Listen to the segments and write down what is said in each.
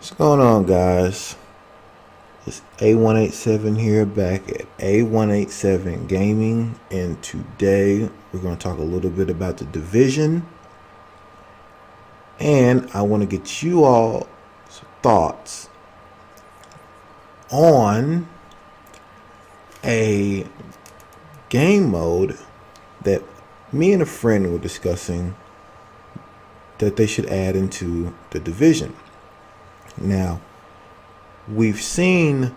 What's going on, guys? It's A187 here, back at A187 Gaming, and today we're going to talk a little bit about the division, and I want to get you all thoughts on a game mode that me and a friend were discussing that they should add into the division. Now, we've seen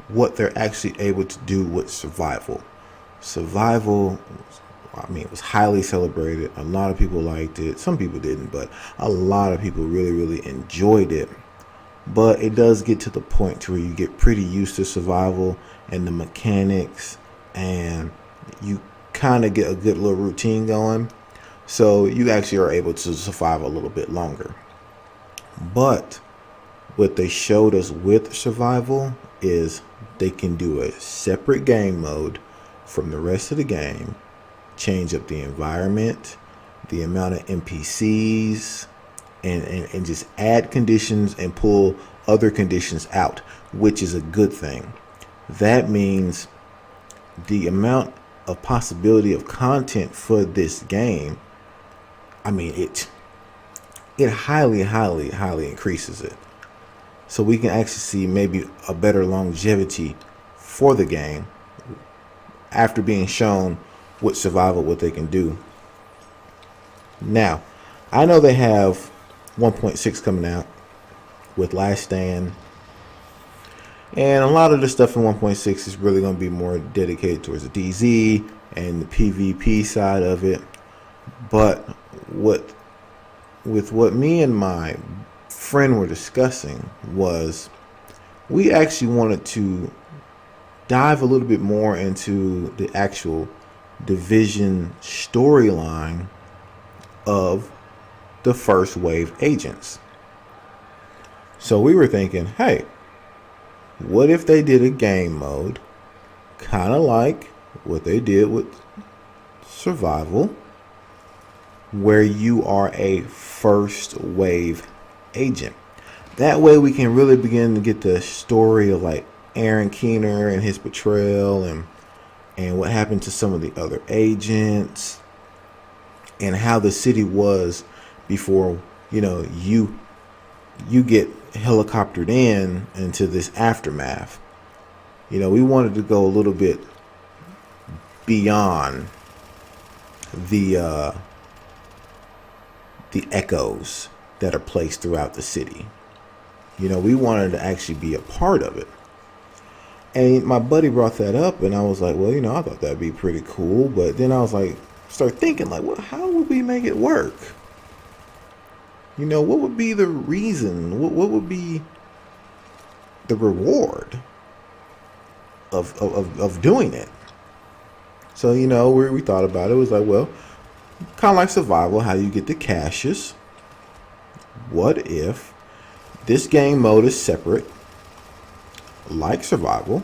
what they're actually able to do with survival. Survival, it was highly celebrated. A lot of people liked it. Some people didn't, but a lot of people really, really enjoyed it. But it does get to the point to where you get pretty used to survival and the mechanics, and you kind of get a good little routine going. So you actually are able to survive a little bit longer. But what they showed us with survival is they can do a separate game mode from the rest of the game, change up the environment, the amount of NPCs, and just add conditions and pull other conditions out, which is a good thing. That means the amount of possibility of content for this game, it highly increases it. So we can actually see maybe a better longevity for the game after being shown with survival what they can do. Now, I know they have 1.6 coming out with Last Stand, and a lot of the stuff in 1.6 is really going to be more dedicated towards the DZ and the PvP side of it. But with what me and my friend were discussing was we actually wanted to dive a little bit more into the actual division storyline of the first wave agents. So we were thinking, hey, what if they did a game mode kind of like what they did with survival, where you are a first wave agent? That way we can really begin to get the story of like Aaron Keener and his betrayal, and what happened to some of the other agents, and how the city was before you get helicoptered into this aftermath. We wanted to go a little bit beyond the echoes that are placed throughout the city. We wanted to actually be a part of it. And my buddy brought that up, and I was like, well, I thought that'd be pretty cool. But then I was like, start thinking like, well, how would we make it work? What would be the reason? What would be the reward of doing it? So, we thought about it. It was like, well, kind of like survival, how you get the caches. What if this game mode is separate, like survival,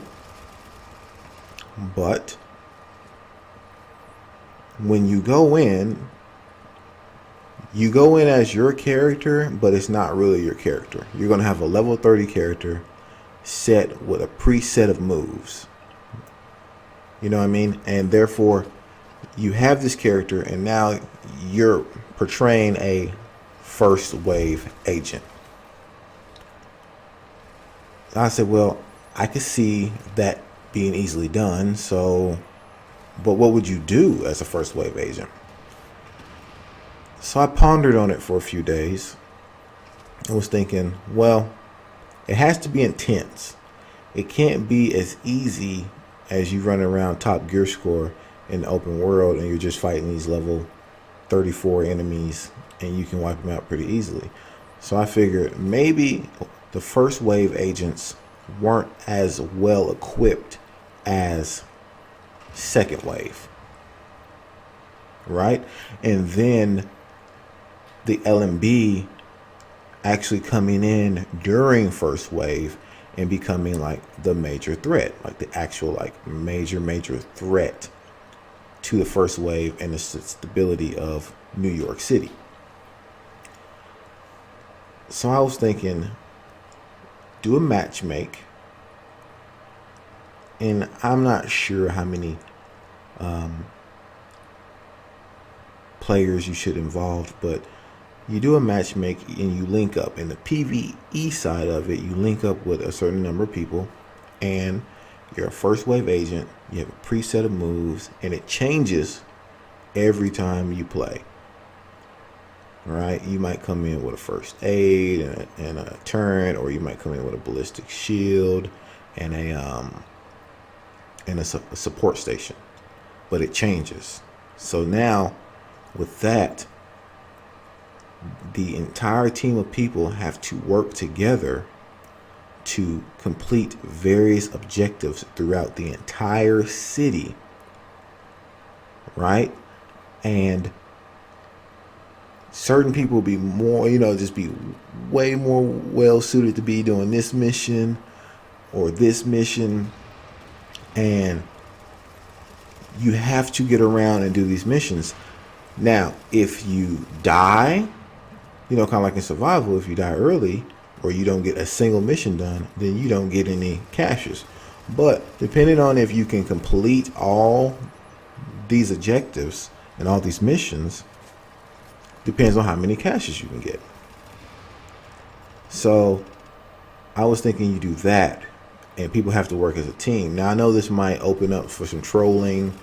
but when you go in as your character, but it's not really your character. You're going to have a level 30 character set with a preset of moves. You know what I mean? And therefore, you have this character, and now you're portraying a first wave agent. I said, well, I could see that being easily done. So, but what would you do as a first wave agent? So I pondered on it for a few days. I was thinking, well, it has to be intense. It can't be as easy as you run around top gear score in the open world and you're just fighting these level 34 enemies and you can wipe them out pretty easily. So I figured maybe the first wave agents weren't as well equipped as second wave, right? And then the LMB actually coming in during first wave and becoming like the major threat, like the actual like major threat to the first wave and the stability of New York City. So I was thinking, do a match make, and I'm not sure how many players you should involve, but you do a match make and you link up. In the PvE side of it, you link up with a certain number of people, and you're a first wave agent. You have a preset of moves, and it changes every time you play. Right? You might come in with a first aid and a turret, or you might come in with a ballistic shield and a support station. But it changes. So now, with that, the entire team of people have to work together to complete various objectives throughout the entire city, right? And certain people will be more, just be way more well suited to be doing this mission or this mission, and you have to get around and do these missions. Now, if you die, kind of like in survival, if you die early or you don't get a single mission done, then you don't get any caches. But depending on if you can complete all these objectives and all these missions, depends on how many caches you can get. So I was thinking you do that, and people have to work as a team. Now I know this might open up for some trolling,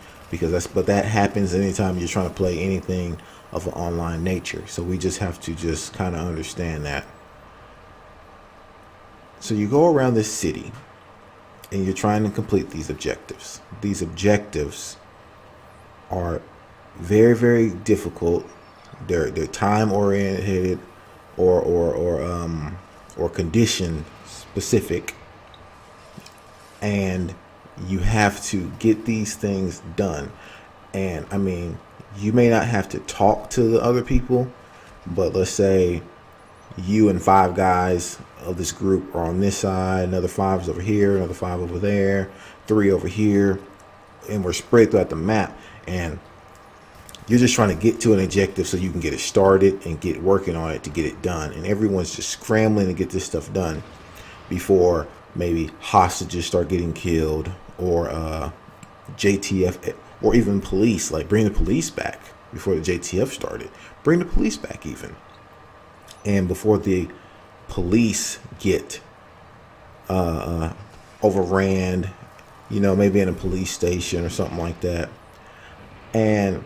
but that happens anytime you're trying to play anything of an online nature. So we just have to just kind of understand that. So you go around this city and you're trying to complete these objectives. These objectives are very, very difficult. They're time oriented or condition specific, and you have to get these things done. And I mean, you may not have to talk to the other people, but let's say you and 5 guys of this group are on this side, another 5 is over here, another 5 over there, 3 over here, and we're spread throughout the map, and you're just trying to get to an objective so you can get it started and get working on it to get it done. And everyone's just scrambling to get this stuff done before maybe hostages start getting killed, or JTF, or even police. Like, bring the police back before the JTF started. Bring the police back even. And before the police get overran, maybe in a police station or something like that. And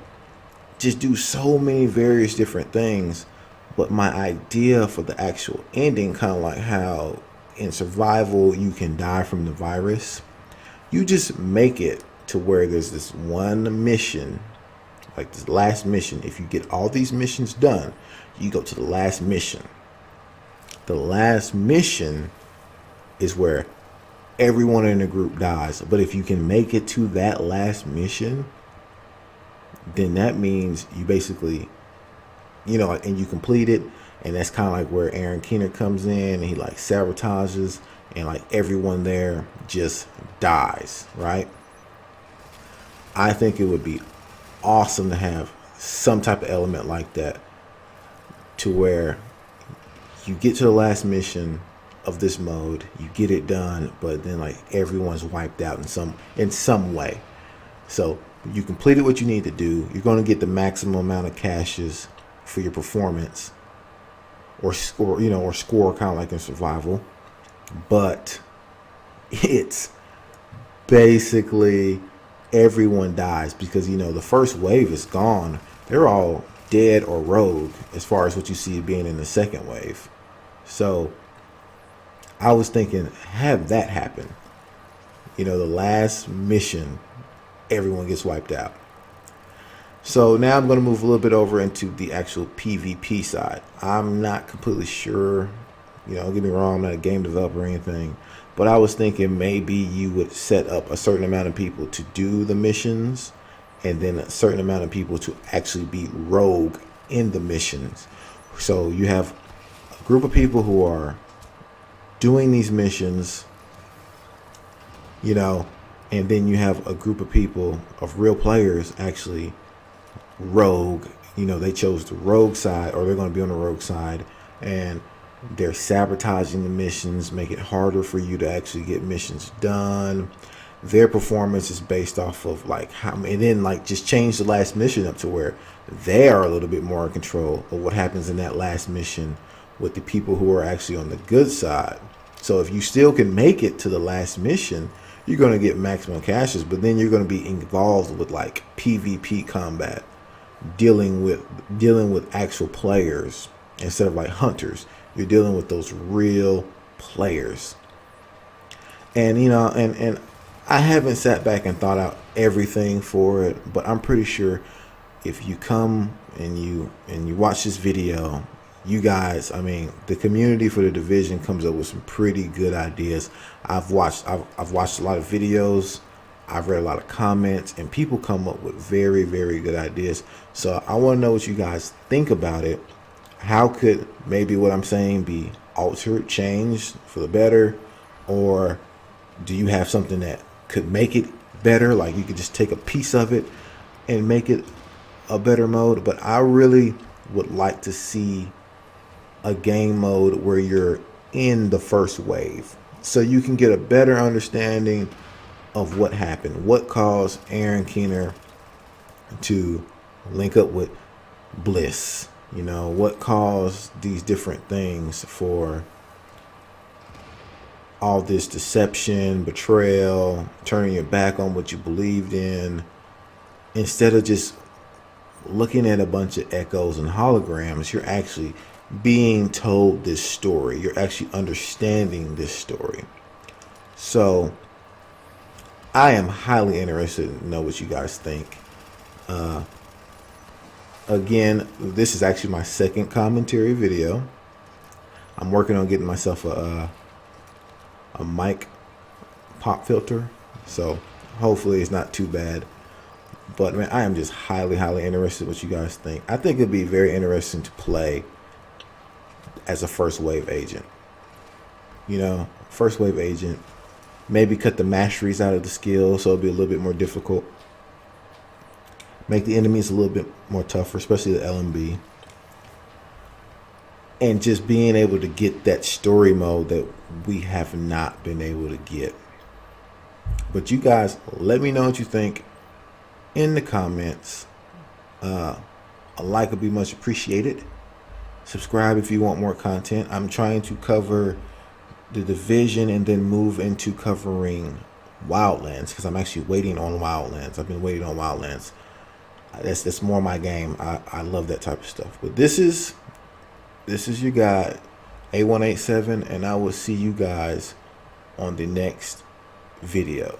just do so many various different things. But my idea for the actual ending, kind of like how in survival you can die from the virus, you just make it to where there's this one mission, like this last mission. If you get all these missions done, you go to the last mission. The last mission is where everyone in the group dies. But if you can make it to that last mission, then that means you basically, and you complete it. And that's kind of like where Aaron Keener comes in, and he like sabotages, and like everyone there just dies, right? I think it would be awesome to have some type of element like that, to where you get to the last mission of this mode, you get it done, but then like everyone's wiped out in some way. So you completed what you need to do. You're going to get the maximum amount of caches for your performance, or score, kind of like in survival. But it's basically everyone dies, because the first wave is gone. They're all dead or rogue as far as what you see being in the second wave. So I was thinking, have that happen. The last mission, everyone gets wiped out. So now I'm going to move a little bit over into the actual PvP side. I'm not completely sure, don't get me wrong, I'm not a game developer or anything, but I was thinking maybe you would set up a certain amount of people to do the missions, and then a certain amount of people to actually be rogue in the missions. So you have a group of people who are doing these missions, and then you have a group of people, of real players, actually rogue. They chose the rogue side, or they're going to be on the rogue side, and They're sabotaging the missions, make it harder for you to actually get missions done. Their performance is based off of like how, and then like just change the last mission up to where they are a little bit more in control of what happens in that last mission with the people who are actually on the good side. So if you still can make it to the last mission, you're going to get maximum caches, but then you're going to be involved with like PvP combat, dealing with actual players instead of like hunters. You're dealing with those real players. And and I haven't sat back and thought out everything for it, but I'm pretty sure if you come and you watch this video, you guys, I mean, the community for the division comes up with some pretty good ideas. I've watched a lot of videos, I've read a lot of comments, and people come up with very, very good ideas. So I want to know what you guys think about it. How could maybe what I'm saying be altered, changed for the better, or do you have something that could make it better? Like you could just take a piece of it and make it a better mode. But I really would like to see a game mode where you're in the first wave, so you can get a better understanding of what happened, what caused Aaron Keener to link up with Bliss, what caused these different things for all this deception, betrayal, turning your back on what you believed in, instead of just looking at a bunch of echoes and holograms. You're actually being told this story. You're actually understanding this story. So I am highly interested to know what you guys think. Again, this is actually my second commentary video. I'm working on getting myself a mic pop filter, so hopefully it's not too bad. But man, I am just highly interested in what you guys think. I think it'd be very interesting to play as a first wave agent. First wave agent, maybe cut the masteries out of the skill so it'll be a little bit more difficult. Make the enemies a little bit more tougher, especially the LMB. And just being able to get that story mode that we have not been able to get. But you guys, let me know what you think in the comments. A like would be much appreciated. Subscribe if you want more content. I'm trying to cover the division and then move into covering Wildlands, because I'm actually waiting on Wildlands. I've been waiting on Wildlands. That's more my game. I love that type of stuff. But this is your guy, A187, and I will see you guys on the next video.